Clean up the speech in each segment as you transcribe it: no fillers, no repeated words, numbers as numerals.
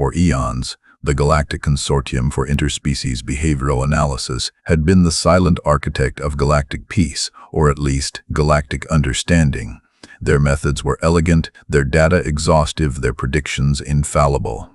For eons, the Galactic Consortium for Interspecies Behavioral Analysis had been the silent architect of galactic peace, or at least galactic understanding. Their methods were elegant, their data exhaustive, their predictions infallible.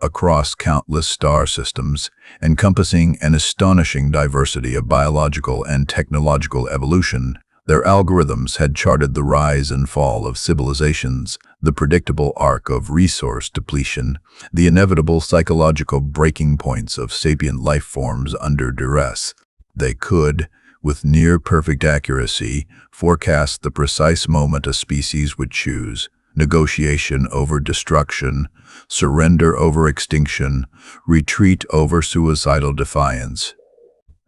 Across countless star systems, encompassing an astonishing diversity of biological and technological evolution, their algorithms had charted the rise and fall of civilizations, the predictable arc of resource depletion, the inevitable psychological breaking points of sapient life forms under duress. They could, with near-perfect accuracy, forecast the precise moment a species would choose: negotiation over destruction, surrender over extinction, retreat over suicidal defiance.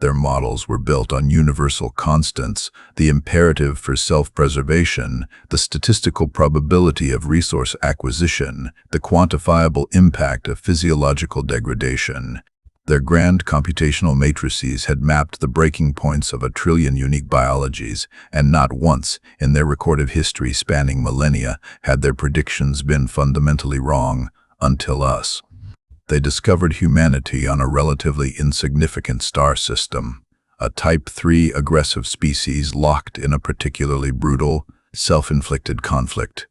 Their models were built on universal constants, the imperative for self-preservation, the statistical probability of resource acquisition, the quantifiable impact of physiological degradation. Their grand computational matrices had mapped the breaking points of 1 trillion unique biologies, and not once, in their recorded history spanning millennia, had their predictions been fundamentally wrong, until us. They discovered humanity on a relatively insignificant star system, a Type 3 aggressive species locked in a particularly brutal, self-inflicted conflict.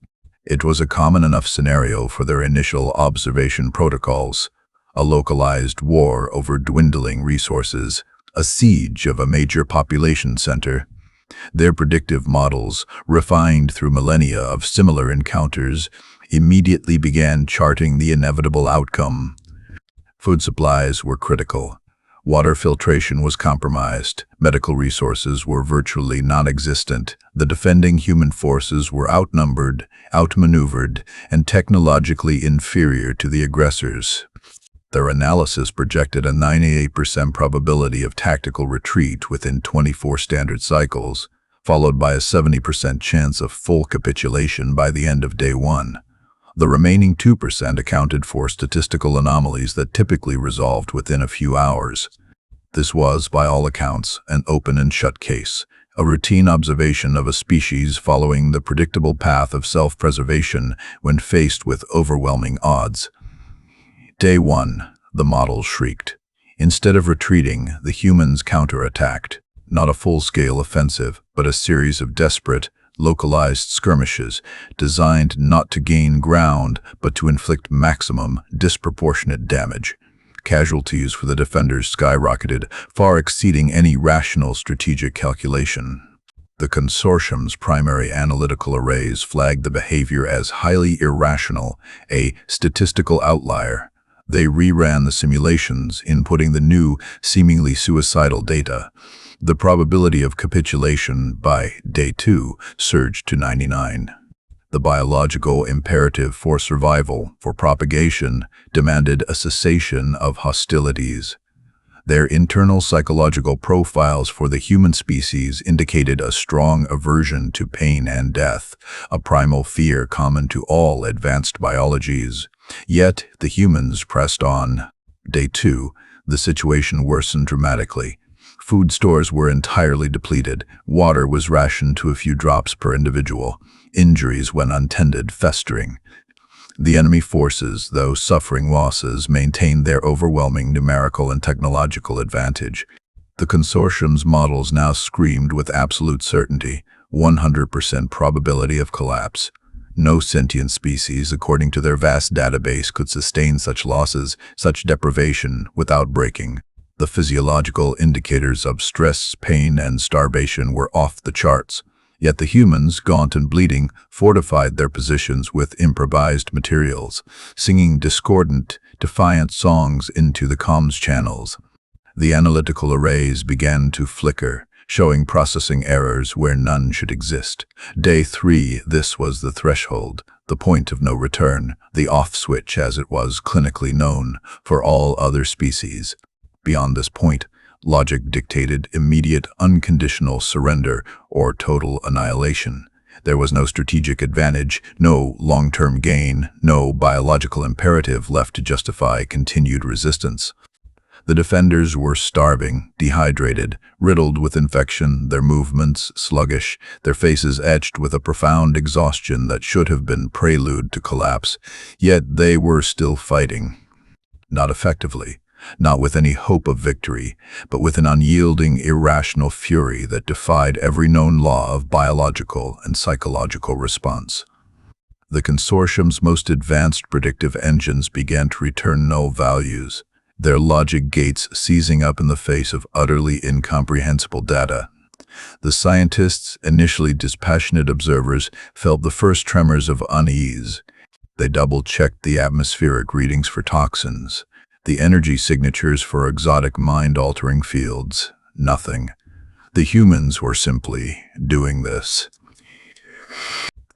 It was a common enough scenario for their initial observation protocols: a localized war over dwindling resources, a siege of a major population center. Their predictive models, refined through millennia of similar encounters, immediately began charting the inevitable outcome. Food supplies were critical. Water filtration was compromised. Medical resources were virtually non-existent. The defending human forces were outnumbered, outmaneuvered, and technologically inferior to the aggressors. Their analysis projected a 98% probability of tactical retreat within 24 standard cycles, followed by a 70% chance of full capitulation by the end of day 1. The remaining 2% accounted for statistical anomalies that typically resolved within a few hours. This was, by all accounts, an open and shut case, a routine observation of a species following the predictable path of self-preservation when faced with overwhelming odds. Day 1, the model shrieked. Instead of retreating, the humans counterattacked. Not a full-scale offensive, but a series of desperate, localized skirmishes designed not to gain ground, but to inflict maximum, disproportionate damage. Casualties for the defenders skyrocketed, far exceeding any rational strategic calculation. The consortium's primary analytical arrays flagged the behavior as highly irrational, a statistical outlier. They reran the simulations, inputting the new, seemingly suicidal data. The probability of capitulation by day 2 surged to 99. The biological imperative for survival, for propagation, demanded a cessation of hostilities. Their internal psychological profiles for the human species indicated a strong aversion to pain and death, a primal fear common to all advanced biologies. Yet the humans pressed on. Day 2, the situation worsened dramatically. Food stores were entirely depleted. Water was rationed to a few drops per individual. Injuries, when untended, festering. The enemy forces, though suffering losses, maintained their overwhelming numerical and technological advantage. The consortium's models now screamed with absolute certainty, 100% probability of collapse. No sentient species, according to their vast database, could sustain such losses, such deprivation, without breaking. The physiological indicators of stress, pain, and starvation were off the charts. Yet the humans, gaunt and bleeding, fortified their positions with improvised materials, singing discordant, defiant songs into the comms channels. The analytical arrays began to flicker, showing processing errors where none should exist. Day 3, this was the threshold, the point of no return, the off switch as it was clinically known for all other species. Beyond this point, logic dictated immediate, unconditional surrender or total annihilation. There was no strategic advantage, no long-term gain, no biological imperative left to justify continued resistance. The defenders were starving, dehydrated, riddled with infection, their movements sluggish, their faces etched with a profound exhaustion that should have been prelude to collapse. Yet they were still fighting. Not effectively, not with any hope of victory, but with an unyielding, irrational fury that defied every known law of biological and psychological response. The consortium's most advanced predictive engines began to return null values, their logic gates seizing up in the face of utterly incomprehensible data. The scientists, initially dispassionate observers, felt the first tremors of unease. They double-checked the atmospheric readings for toxins, the energy signatures for exotic mind-altering fields. Nothing. The humans were simply doing this.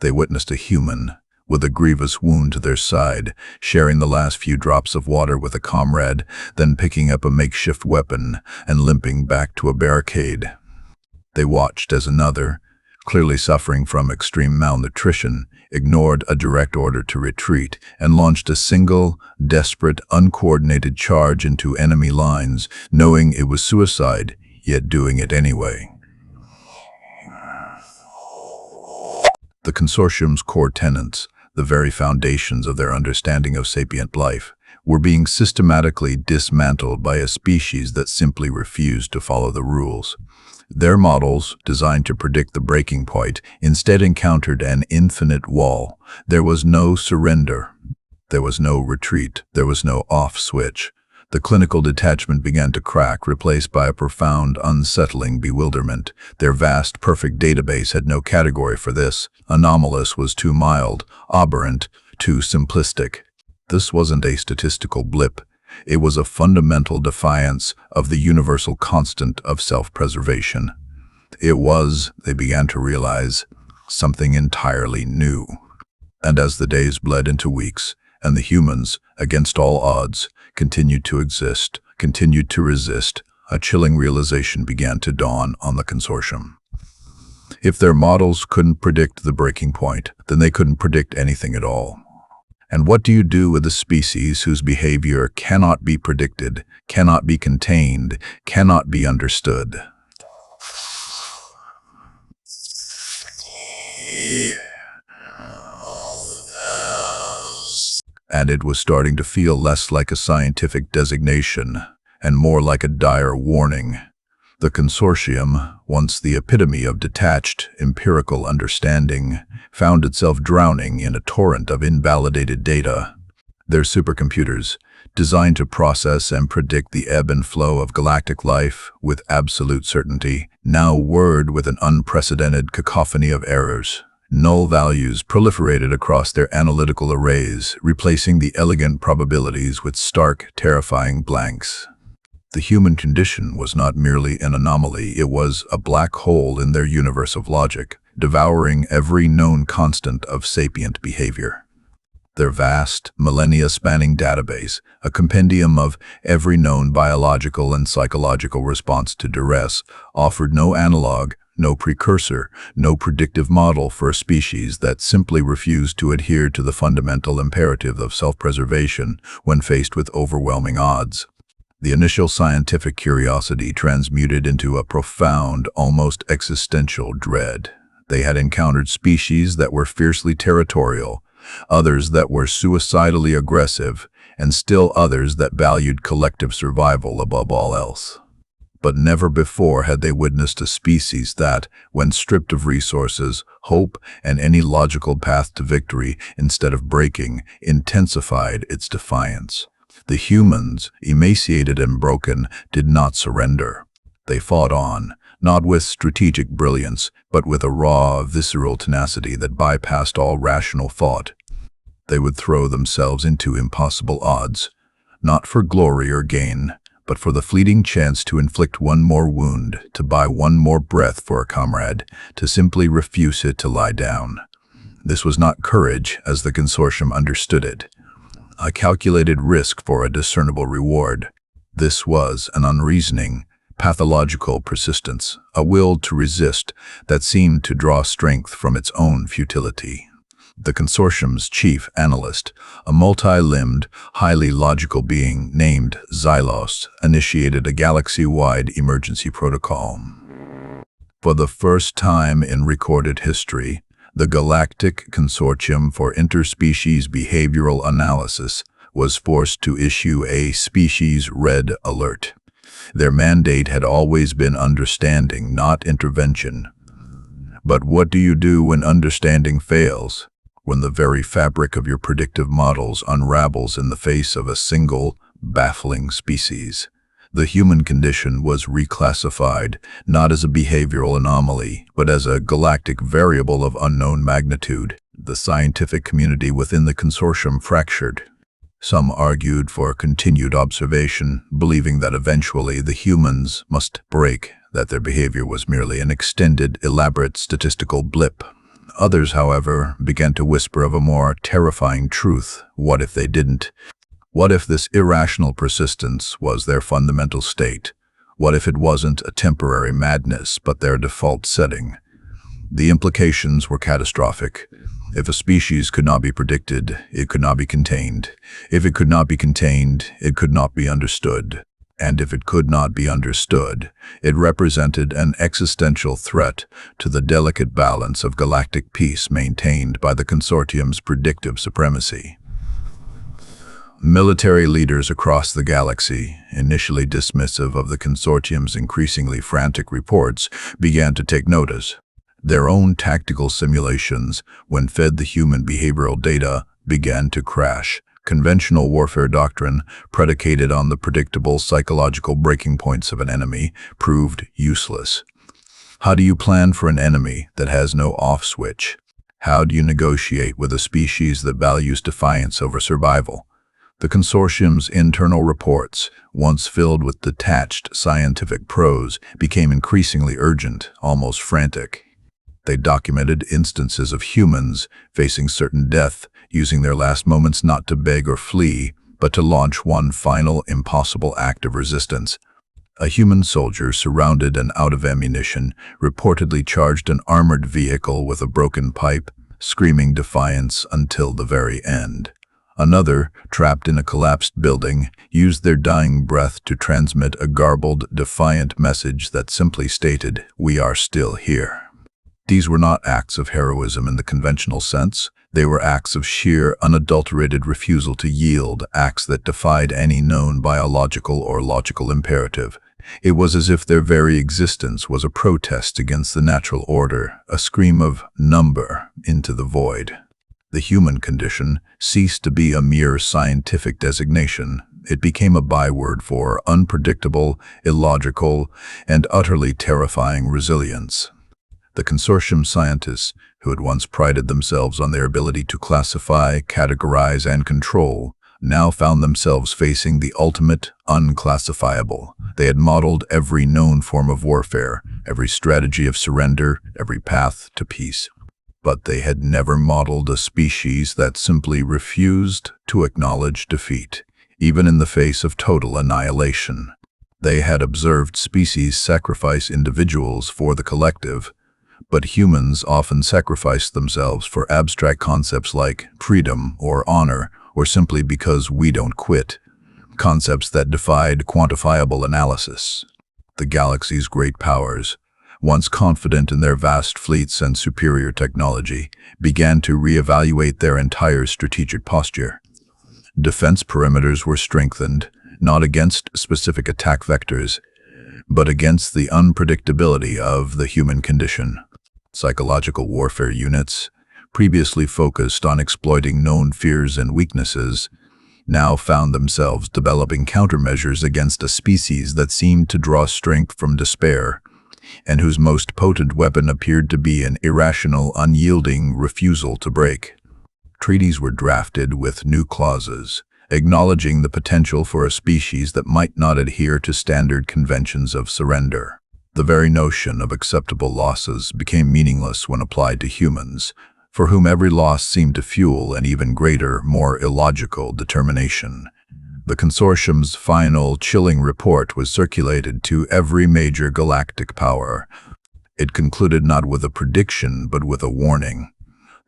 They witnessed a human, with a grievous wound to their side, sharing the last few drops of water with a comrade, then picking up a makeshift weapon and limping back to a barricade. They watched as another, clearly suffering from extreme malnutrition, ignored a direct order to retreat and launched a single, desperate, uncoordinated charge into enemy lines, knowing it was suicide, yet doing it anyway. The consortium's core tenets, the very foundations of their understanding of sapient life, were being systematically dismantled by a species that simply refused to follow the rules. Their models, designed to predict the breaking point, instead encountered an infinite wall. There was no surrender. There was no retreat. There was no off switch. The clinical detachment began to crack, replaced by a profound, unsettling bewilderment. Their vast, perfect database had no category for this. Anomalous was too mild, aberrant, too simplistic. This wasn't a statistical blip. It was a fundamental defiance of the universal constant of self-preservation. It was, they began to realize, something entirely new. And as the days bled into weeks, and the humans, against all odds, continued to exist, continued to resist, a chilling realization began to dawn on the consortium. If their models couldn't predict the breaking point, then they couldn't predict anything at all. And what do you do with a species whose behavior cannot be predicted, cannot be contained, cannot be understood? And it was starting to feel less like a scientific designation and more like a dire warning. The consortium, once the epitome of detached, empirical understanding, found itself drowning in a torrent of invalidated data. Their supercomputers, designed to process and predict the ebb and flow of galactic life with absolute certainty, now whirred with an unprecedented cacophony of errors. Null values proliferated across their analytical arrays, replacing the elegant probabilities with stark, terrifying blanks. The human condition was not merely an anomaly, it was a black hole in their universe of logic, devouring every known constant of sapient behavior. Their vast, millennia-spanning database, a compendium of every known biological and psychological response to duress, offered no analog, no precursor, no predictive model for a species that simply refused to adhere to the fundamental imperative of self-preservation when faced with overwhelming odds. The initial scientific curiosity transmuted into a profound, almost existential dread. They had encountered species that were fiercely territorial, others that were suicidally aggressive, and still others that valued collective survival above all else. But never before had they witnessed a species that, when stripped of resources, hope, and any logical path to victory, instead of breaking, intensified its defiance. The humans, emaciated and broken, did not surrender. They fought on, not with strategic brilliance, but with a raw, visceral tenacity that bypassed all rational thought. They would throw themselves into impossible odds, not for glory or gain, but for the fleeting chance to inflict one more wound, to buy one more breath for a comrade, to simply refuse it to lie down. This was not courage, as the consortium understood it, a calculated risk for a discernible reward. This was an unreasoning, pathological persistence, a will to resist that seemed to draw strength from its own futility. The consortium's chief analyst, a multi-limbed, highly logical being named Xylos, initiated a galaxy-wide emergency protocol. For the first time in recorded history, the Galactic Consortium for Interspecies Behavioral Analysis was forced to issue a species red alert. Their mandate had always been understanding, not intervention. But what do you do when understanding fails? When the very fabric of your predictive models unravels in the face of a single, baffling species? The human condition was reclassified, not as a behavioral anomaly, but as a galactic variable of unknown magnitude. The scientific community within the consortium fractured. Some argued for continued observation, believing that eventually the humans must break, that their behavior was merely an extended, elaborate statistical blip. Others, however, began to whisper of a more terrifying truth. What if they didn't? What if this irrational persistence was their fundamental state? What if it wasn't a temporary madness, but their default setting? The implications were catastrophic. If a species could not be predicted, it could not be contained. If it could not be contained, it could not be understood. And if it could not be understood, it represented an existential threat to the delicate balance of galactic peace maintained by the consortium's predictive supremacy. Military leaders across the galaxy, initially dismissive of the consortium's increasingly frantic reports, began to take notice. Their own tactical simulations, when fed the human behavioral data, began to crash. Conventional warfare doctrine, predicated on the predictable psychological breaking points of an enemy, proved useless. How do you plan for an enemy that has no off switch? How do you negotiate with a species that values defiance over survival? The consortium's internal reports, once filled with detached scientific prose, became increasingly urgent, almost frantic. They documented instances of humans facing certain death, using their last moments not to beg or flee, but to launch one final impossible act of resistance. A human soldier, surrounded and out of ammunition, reportedly charged an armored vehicle with a broken pipe, screaming defiance until the very end. Another, trapped in a collapsed building, used their dying breath to transmit a garbled, defiant message that simply stated, "We are still here." These were not acts of heroism in the conventional sense. They were acts of sheer, unadulterated refusal to yield, acts that defied any known biological or logical imperative. It was as if their very existence was a protest against the natural order, a scream of number into the void. The human condition ceased to be a mere scientific designation. It became a byword for unpredictable, illogical, and utterly terrifying resilience. The consortium scientists, who had once prided themselves on their ability to classify, categorize, and control, now found themselves facing the ultimate unclassifiable. They had modeled every known form of warfare, every strategy of surrender, every path to peace. But they had never modeled a species that simply refused to acknowledge defeat, even in the face of total annihilation. They had observed species sacrifice individuals for the collective, but humans often sacrificed themselves for abstract concepts like freedom or honor, or simply because we don't quit, concepts that defied quantifiable analysis. The galaxy's great powers, once confident in their vast fleets and superior technology, began to reevaluate their entire strategic posture. Defense perimeters were strengthened, not against specific attack vectors, but against the unpredictability of the human condition. Psychological warfare units, previously focused on exploiting known fears and weaknesses, now found themselves developing countermeasures against a species that seemed to draw strength from despair, and whose most potent weapon appeared to be an irrational, unyielding refusal to break. Treaties were drafted with new clauses, acknowledging the potential for a species that might not adhere to standard conventions of surrender. The very notion of acceptable losses became meaningless when applied to humans, for whom every loss seemed to fuel an even greater, more illogical determination. The consortium's final, chilling report was circulated to every major galactic power. It concluded not with a prediction, but with a warning.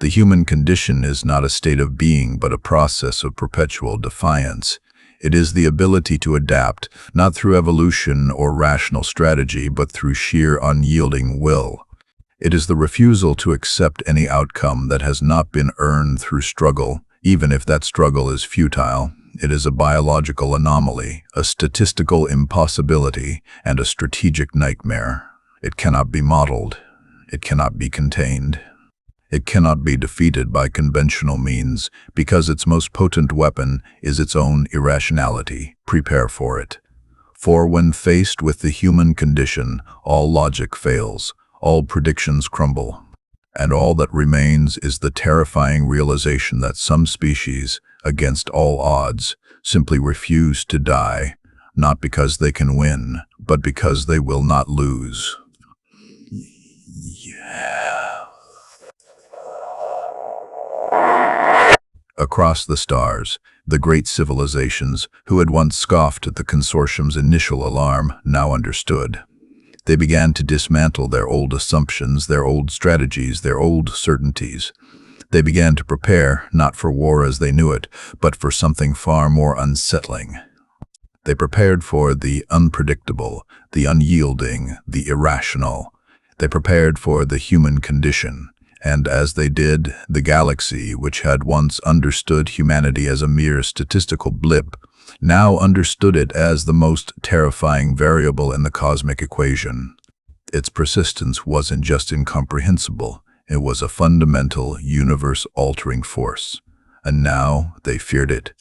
The human condition is not a state of being, but a process of perpetual defiance. It is the ability to adapt, not through evolution or rational strategy, but through sheer unyielding will. It is the refusal to accept any outcome that has not been earned through struggle, even if that struggle is futile. It is a biological anomaly, a statistical impossibility, and a strategic nightmare. It cannot be modeled. It cannot be contained. It cannot be defeated by conventional means because its most potent weapon is its own irrationality. Prepare for it. For when faced with the human condition, all logic fails, all predictions crumble, and all that remains is the terrifying realization that some species, against all odds, simply refuse to die, not because they can win, but because they will not lose. Across the stars, the great civilizations, who had once scoffed at the consortium's initial alarm, now understood. They began to dismantle their old assumptions, their old strategies, their old certainties. They began to prepare, not for war as they knew it, but for something far more unsettling. They prepared for the unpredictable, the unyielding, the irrational. They prepared for the human condition. And as they did, the galaxy, which had once understood humanity as a mere statistical blip, now understood it as the most terrifying variable in the cosmic equation. Its persistence wasn't just incomprehensible, it was a fundamental, universe-altering force. And now they feared it.